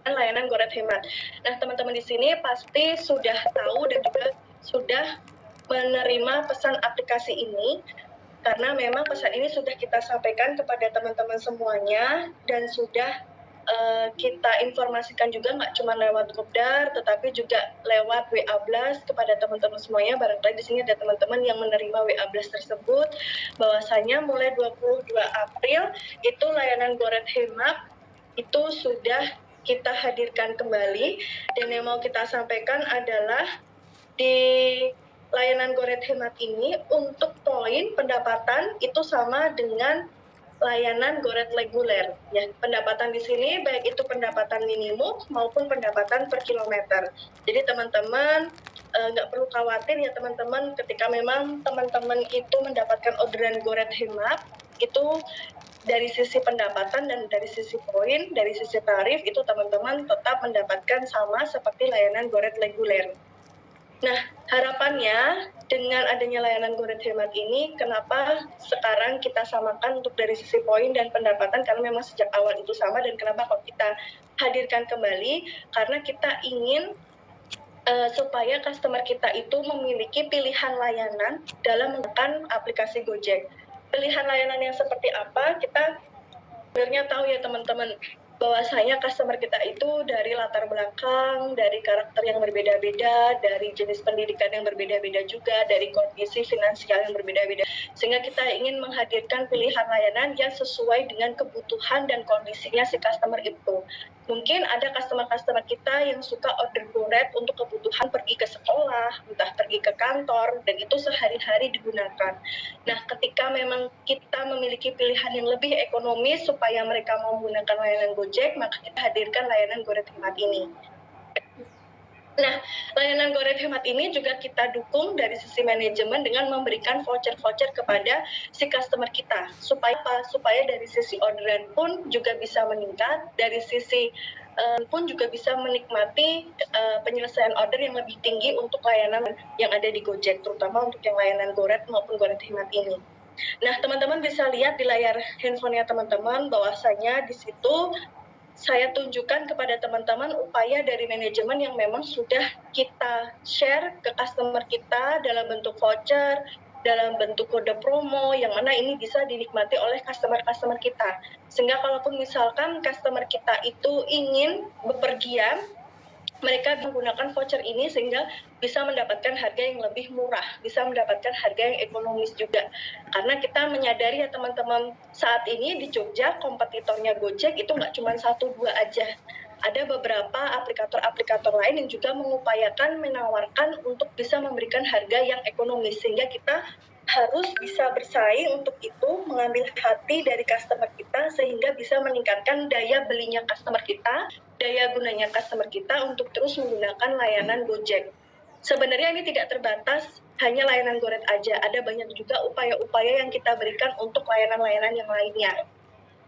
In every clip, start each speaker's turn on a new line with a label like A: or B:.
A: layanan Goret Hemat. Nah, teman-teman di sini pasti sudah tahu dan juga sudah menerima pesan aplikasi ini, karena memang pesan ini sudah kita sampaikan kepada teman-teman semuanya dan sudah kita informasikan juga nggak cuma lewat Kopdar, tetapi juga lewat WA Blast kepada teman-teman semuanya. Barangkali di sini ada teman-teman yang menerima WA Blast tersebut, bahwasanya mulai 22 April itu layanan Goret Hemat itu sudah kita hadirkan kembali, dan yang mau kita sampaikan adalah di layanan Goret Hemat ini untuk poin pendapatan itu sama dengan layanan Goret reguler. Ya, pendapatan di sini baik itu pendapatan minimum maupun pendapatan per kilometer. Jadi teman-teman nggak perlu khawatir ya teman-teman, ketika memang teman-teman itu mendapatkan orderan Goret Hemat, itu dari sisi pendapatan dan dari sisi poin, dari sisi tarif itu teman-teman tetap mendapatkan sama seperti layanan Goret reguler. Nah, harapannya dengan adanya layanan Goret Hemat ini, kenapa sekarang kita samakan untuk dari sisi poin dan pendapatan, karena memang sejak awal itu sama, dan kenapa kok kita hadirkan kembali, karena kita ingin supaya customer kita itu memiliki pilihan layanan dalam menggunakan aplikasi Gojek. Pilihan layanan yang seperti apa, kita sebenarnya tahu ya teman-teman, bahwasanya customer kita itu dari latar belakang, dari karakter yang berbeda-beda, dari jenis pendidikan yang berbeda-beda juga, dari kondisi finansial yang berbeda-beda. Sehingga kita ingin menghadirkan pilihan layanan yang sesuai dengan kebutuhan dan kondisinya si customer itu. Mungkin ada customer-customer kita yang suka order Goret untuk kebutuhan pergi ke sekolah, entah pergi ke kantor, dan itu sehari-hari digunakan. Nah, ketika memang kita memiliki pilihan yang lebih ekonomis supaya mereka mau menggunakan layanan Gojek, maka kita hadirkan layanan Goret Hemat ini. Nah, layanan Goret Hemat ini juga kita dukung dari sisi manajemen dengan memberikan voucher-voucher kepada si customer kita. Supaya apa? Supaya dari sisi orderan pun juga bisa meningkat, dari sisi pun juga bisa menikmati penyelesaian order yang lebih tinggi untuk layanan yang ada di Gojek, terutama untuk yang layanan Goret maupun Goret Hemat ini. Nah, teman-teman bisa lihat di layar handphonenya teman-teman bahwasanya di situ saya tunjukkan kepada teman-teman upaya dari manajemen yang memang sudah kita share ke customer kita dalam bentuk voucher, dalam bentuk kode promo, yang mana ini bisa dinikmati oleh customer-customer kita. Sehingga kalaupun misalkan customer kita itu ingin bepergian, mereka menggunakan voucher ini sehingga bisa mendapatkan harga yang lebih murah, bisa mendapatkan harga yang ekonomis juga. Karena kita menyadari ya teman-teman, saat ini di Jogja kompetitornya Gojek itu nggak cuma 1-2 aja. Ada beberapa aplikator-aplikator lain yang juga mengupayakan menawarkan untuk bisa memberikan harga yang ekonomis, sehingga kita harus bisa bersaing untuk itu, mengambil hati dari customer kita sehingga bisa meningkatkan daya belinya customer kita, daya gunanya customer kita untuk terus menggunakan layanan Gojek. Sebenarnya ini tidak terbatas hanya layanan Goret aja, ada banyak juga upaya-upaya yang kita berikan untuk layanan-layanan yang lainnya.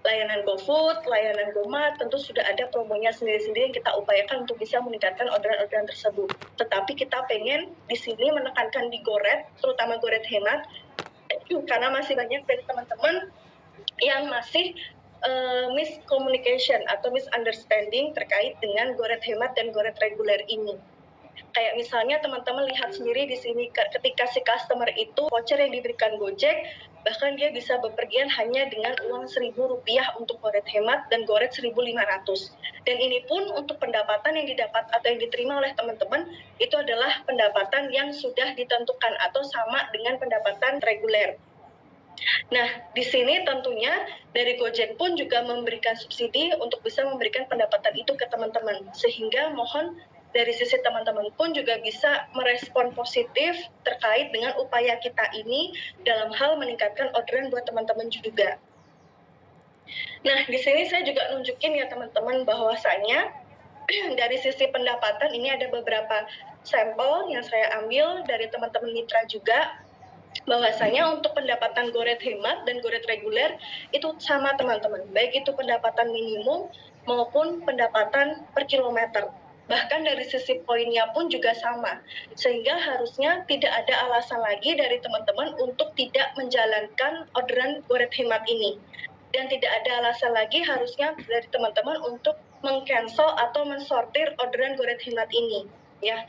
A: Layanan GoFood, layanan GoMart, tentu sudah ada promonya sendiri-sendiri yang kita upayakan untuk bisa meningkatkan orderan-orderan tersebut. Tetapi kita pengen di sini menekankan di Goret, terutama Goret Hemat, karena masih banyak dari teman-teman yang masih miscommunication atau misunderstanding terkait dengan Goret Hemat dan Goret reguler ini. Kayak misalnya teman-teman lihat sendiri di sini, ketika si customer itu voucher yang diberikan Gojek, bahkan dia bisa bepergian hanya dengan uang Rp1.000 untuk Goret Hemat dan Goret 1.500. Dan ini pun untuk pendapatan yang didapat atau yang diterima oleh teman-teman itu adalah pendapatan yang sudah ditentukan atau sama dengan pendapatan reguler. Nah, di sini tentunya dari Gojek pun juga memberikan subsidi untuk bisa memberikan pendapatan itu ke teman-teman. Sehingga mohon dari sisi teman-teman pun juga bisa merespon positif terkait dengan upaya kita ini dalam hal meningkatkan orderan buat teman-teman juga. Nah, di sini saya juga nunjukin ya teman-teman bahwasanya dari sisi pendapatan ini ada beberapa sampel yang saya ambil dari teman-teman mitra juga, bahwasanya untuk pendapatan Goret Hemat dan Goret reguler itu sama teman-teman, baik itu pendapatan minimum maupun pendapatan per kilometer. Bahkan dari sisi poinnya pun juga sama, sehingga harusnya tidak ada alasan lagi dari teman-teman untuk tidak menjalankan orderan Goret Hemat ini. Dan tidak ada alasan lagi harusnya dari teman-teman untuk meng-cancel atau mensortir orderan Goret Hemat ini, ya.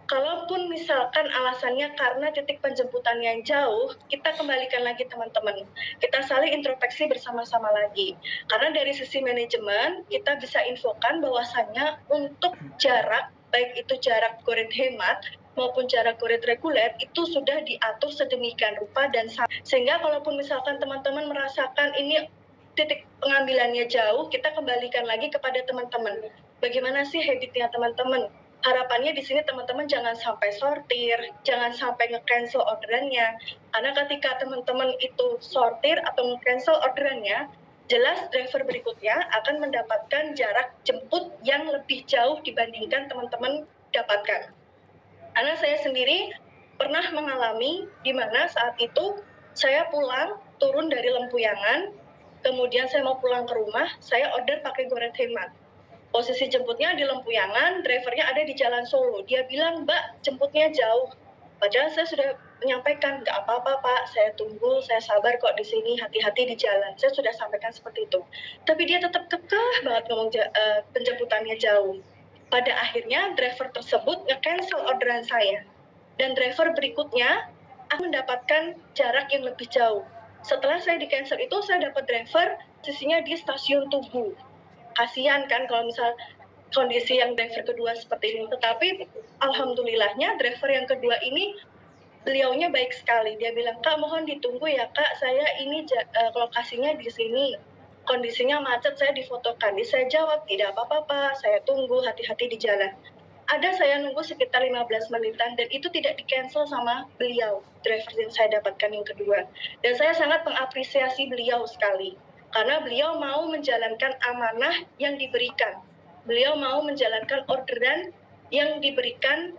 A: Kalaupun misalkan alasannya karena titik penjemputan yang jauh, kita kembalikan lagi teman-teman. Kita saling introspeksi bersama-sama lagi. Karena dari sisi manajemen, kita bisa infokan bahwasannya untuk jarak, baik itu jarak Goret Hemat maupun jarak Goret reguler, itu sudah diatur sedemikian rupa dan sehingga kalaupun misalkan teman-teman merasakan ini titik pengambilannya jauh, kita kembalikan lagi kepada teman-teman. Bagaimana sih habitnya teman-teman? Harapannya di sini teman-teman jangan sampai sortir, jangan sampai nge-cancel orderannya. Karena ketika teman-teman itu sortir atau nge-cancel orderannya, jelas driver berikutnya akan mendapatkan jarak jemput yang lebih jauh dibandingkan teman-teman dapatkan. Karena saya sendiri pernah mengalami di mana saat itu saya pulang, turun dari Lempuyangan, kemudian saya mau pulang ke rumah, saya order pakai Goret Hemat. Posisi jemputnya di Lempuyangan, drivernya ada di Jalan Solo. Dia bilang, Mbak, jemputnya jauh. Padahal saya sudah menyampaikan, nggak apa-apa Pak, saya tunggu, saya sabar kok di sini, hati-hati di jalan. Saya sudah sampaikan seperti itu. Tapi dia tetap kekeh banget ngomong penjemputannya jauh. Pada akhirnya driver tersebut nge-cancel orderan saya. Dan driver berikutnya akan mendapatkan jarak yang lebih jauh. Setelah saya di-cancel itu, saya dapat driver posisinya di stasiun Tugu. Kasihan kan kalau misal kondisi yang driver kedua seperti ini. Tetapi alhamdulillahnya driver yang kedua ini beliaunya baik sekali. Dia bilang, Kak mohon ditunggu ya Kak, saya ini lokasinya di sini. Kondisinya macet, saya difotokan. Saya jawab, tidak apa-apa Pak, saya tunggu, hati-hati di jalan. Ada saya nunggu sekitar 15 menitan dan itu tidak di-cancel sama beliau, driver yang saya dapatkan yang kedua. Dan saya sangat mengapresiasi beliau sekali. Karena beliau mau menjalankan amanah yang diberikan. Beliau mau menjalankan orderan yang diberikan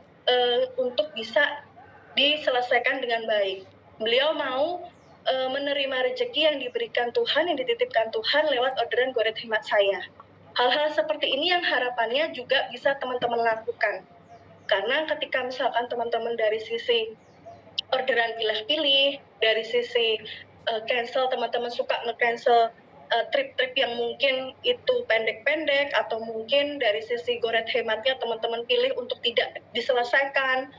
A: untuk bisa diselesaikan dengan baik. Beliau mau menerima rezeki yang diberikan Tuhan, yang dititipkan Tuhan lewat orderan Goret Hemat saya. Hal-hal seperti ini yang harapannya juga bisa teman-teman lakukan. Karena ketika misalkan teman-teman dari sisi orderan pilih-pilih, dari sisi cancel, teman-teman suka nge-cancel trip-trip yang mungkin itu pendek-pendek, atau mungkin dari sisi Goret Hematnya teman-teman pilih untuk tidak diselesaikan,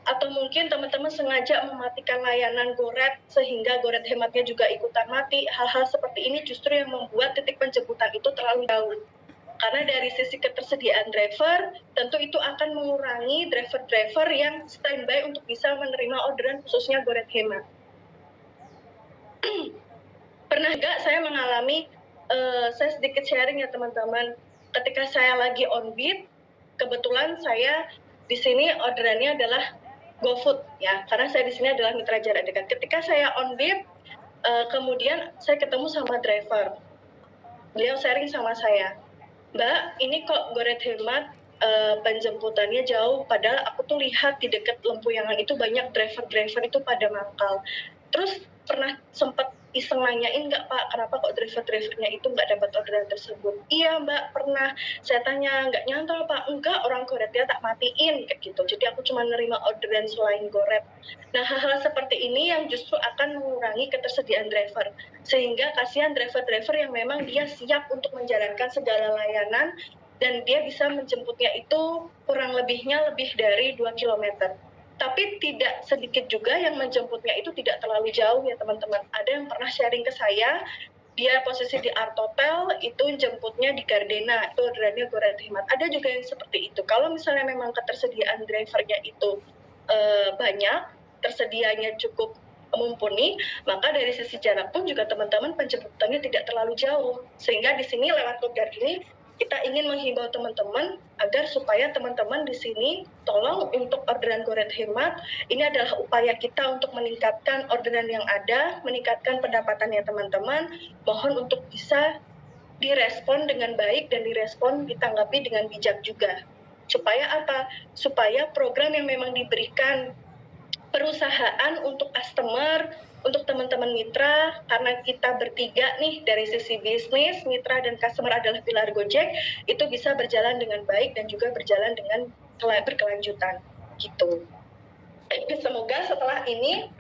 A: atau mungkin teman-teman sengaja mematikan layanan Goret sehingga Goret Hematnya juga ikutan mati. Hal-hal seperti ini justru yang membuat titik penjemputan itu terlalu jauh. Karena dari sisi ketersediaan driver, tentu itu akan mengurangi driver-driver yang standby untuk bisa menerima orderan khususnya Goret Hemat. Pernah nggak saya mengalami, saya sedikit sharing ya teman-teman, ketika saya lagi on beat, kebetulan saya di sini orderannya adalah GoFood ya, karena saya di sini adalah mitra jarak dekat. Ketika saya on beat, kemudian saya ketemu sama driver, beliau sharing sama saya, Mbak, ini kok Goret Hemat penjemputannya jauh, padahal aku tuh lihat di dekat Lempuyangan itu banyak driver-driver itu pada mangkal. Terus pernah sempat iseng nanyain nggak Pak, kenapa kok driver-drivernya itu nggak dapat orderan tersebut? Iya Mbak, pernah. Saya tanya, nggak nyantol Pak? Enggak, orang Goretnya tak matiin, kayak gitu. Jadi aku cuma nerima orderan selain Goret. Nah, hal-hal seperti ini yang justru akan mengurangi ketersediaan driver. Sehingga kasihan driver-driver yang memang dia siap untuk menjalankan segala layanan, dan dia bisa menjemputnya itu kurang lebihnya lebih dari 2 km. Tapi tidak sedikit juga yang menjemputnya itu tidak terlalu jauh ya teman-teman. Ada yang pernah sharing ke saya, dia posisi di Artotel, itu jemputnya di Gardena, itu orderannya Goret Hemat. Ada juga yang seperti itu. Kalau misalnya memang ketersediaan drivernya itu banyak, tersedianya cukup mumpuni, maka dari sisi jarak pun juga teman-teman penjemputannya tidak terlalu jauh. Sehingga di sini lewat Kopdar ini kita ingin menghimbau teman-teman agar supaya teman-teman di sini tolong untuk orderan Goret Hemat, ini adalah upaya kita untuk meningkatkan orderan yang ada, meningkatkan pendapatannya teman-teman. Mohon untuk bisa direspon dengan baik dan direspon ditanggapi dengan bijak juga. Supaya apa? Supaya program yang memang diberikan perusahaan untuk customer, untuk teman-teman mitra, karena kita bertiga nih dari sisi bisnis, mitra dan customer adalah pilar Gojek, itu bisa berjalan dengan baik dan juga berjalan dengan berkelanjutan gitu. Semoga setelah ini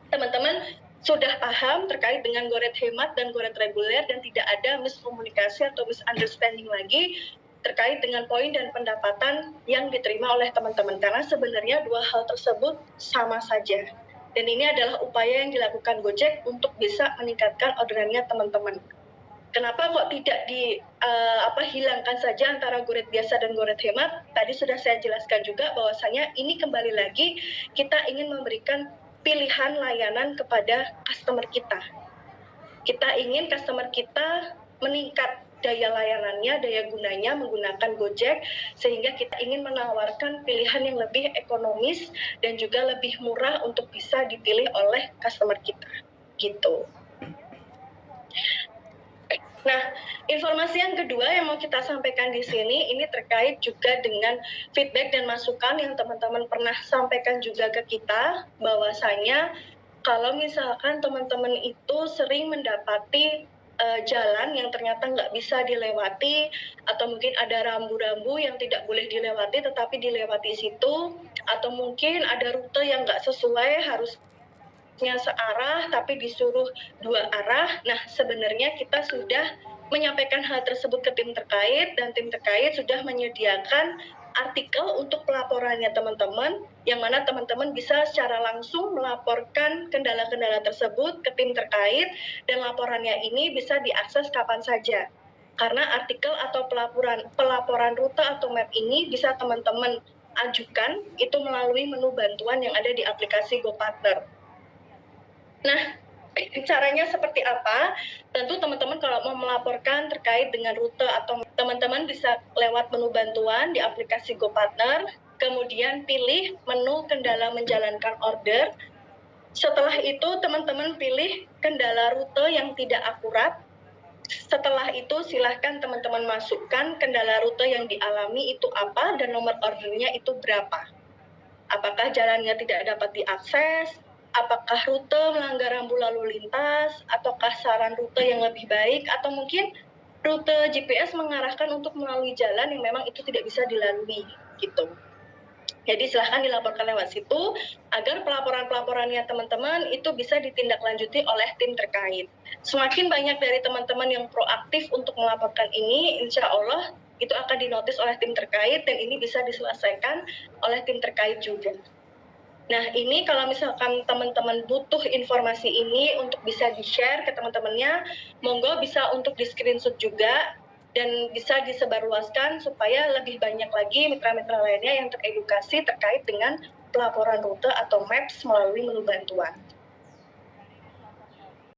A: teman-teman sudah paham terkait dengan Goret Hemat dan Goret reguler dan tidak ada miskomunikasi atau misunderstanding lagi terkait dengan poin dan pendapatan yang diterima oleh teman-teman, karena sebenarnya dua hal tersebut sama saja. Dan ini adalah upaya yang dilakukan Gojek untuk bisa meningkatkan orderannya teman-teman. Kenapa kok tidak hilangkan saja antara Go Rate biasa dan Go Rate hemat? Tadi sudah saya jelaskan juga bahwasanya ini kembali lagi kita ingin memberikan pilihan layanan kepada customer kita. Kita ingin customer kita meningkat daya layanannya, daya gunanya menggunakan Gojek, sehingga kita ingin menawarkan pilihan yang lebih ekonomis dan juga lebih murah untuk bisa dipilih oleh customer kita. Gitu. Nah, informasi yang kedua yang mau kita sampaikan di sini ini terkait juga dengan feedback dan masukan yang teman-teman pernah sampaikan juga ke kita, bahwasanya kalau misalkan teman-teman itu sering mendapati jalan yang ternyata nggak bisa dilewati, atau mungkin ada rambu-rambu yang tidak boleh dilewati tetapi dilewati situ, atau mungkin ada rute yang nggak sesuai harusnya searah tapi disuruh dua arah. Nah, sebenarnya kita sudah menyampaikan hal tersebut ke tim terkait, dan tim terkait sudah menyediakan artikel untuk pelaporannya teman-teman, yang mana teman-teman bisa secara langsung melaporkan kendala-kendala tersebut ke tim terkait, dan laporannya ini bisa diakses kapan saja. Karena artikel atau pelaporan rute atau map ini bisa teman-teman ajukan itu melalui menu bantuan yang ada di aplikasi GoPartner. Nah, caranya seperti apa? Tentu teman-teman kalau mau melaporkan terkait dengan rute atau teman-teman bisa lewat menu bantuan di aplikasi GoPartner, kemudian pilih menu kendala menjalankan order. Setelah itu teman-teman pilih kendala rute yang tidak akurat. Setelah itu silahkan teman-teman masukkan kendala rute yang dialami itu apa dan nomor ordernya itu berapa. Apakah jalannya tidak dapat diakses, apakah rute melanggar rambu lalu lintas, ataukah saran rute yang lebih baik, atau mungkin rute GPS mengarahkan untuk melalui jalan yang memang itu tidak bisa dilalui, gitu. Jadi silahkan dilaporkan lewat situ agar pelaporan-pelaporannya teman-teman itu bisa ditindaklanjuti oleh tim terkait. Semakin banyak dari teman-teman yang proaktif untuk melaporkan ini, insya Allah itu akan dinotis oleh tim terkait dan ini bisa diselesaikan oleh tim terkait juga. Nah, ini kalau misalkan teman-teman butuh informasi ini untuk bisa di-share ke teman-temannya, monggo bisa untuk di-screenshot juga dan bisa disebarluaskan supaya lebih banyak lagi mitra-mitra lainnya yang teredukasi terkait dengan pelaporan rute atau maps melalui menu bantuan.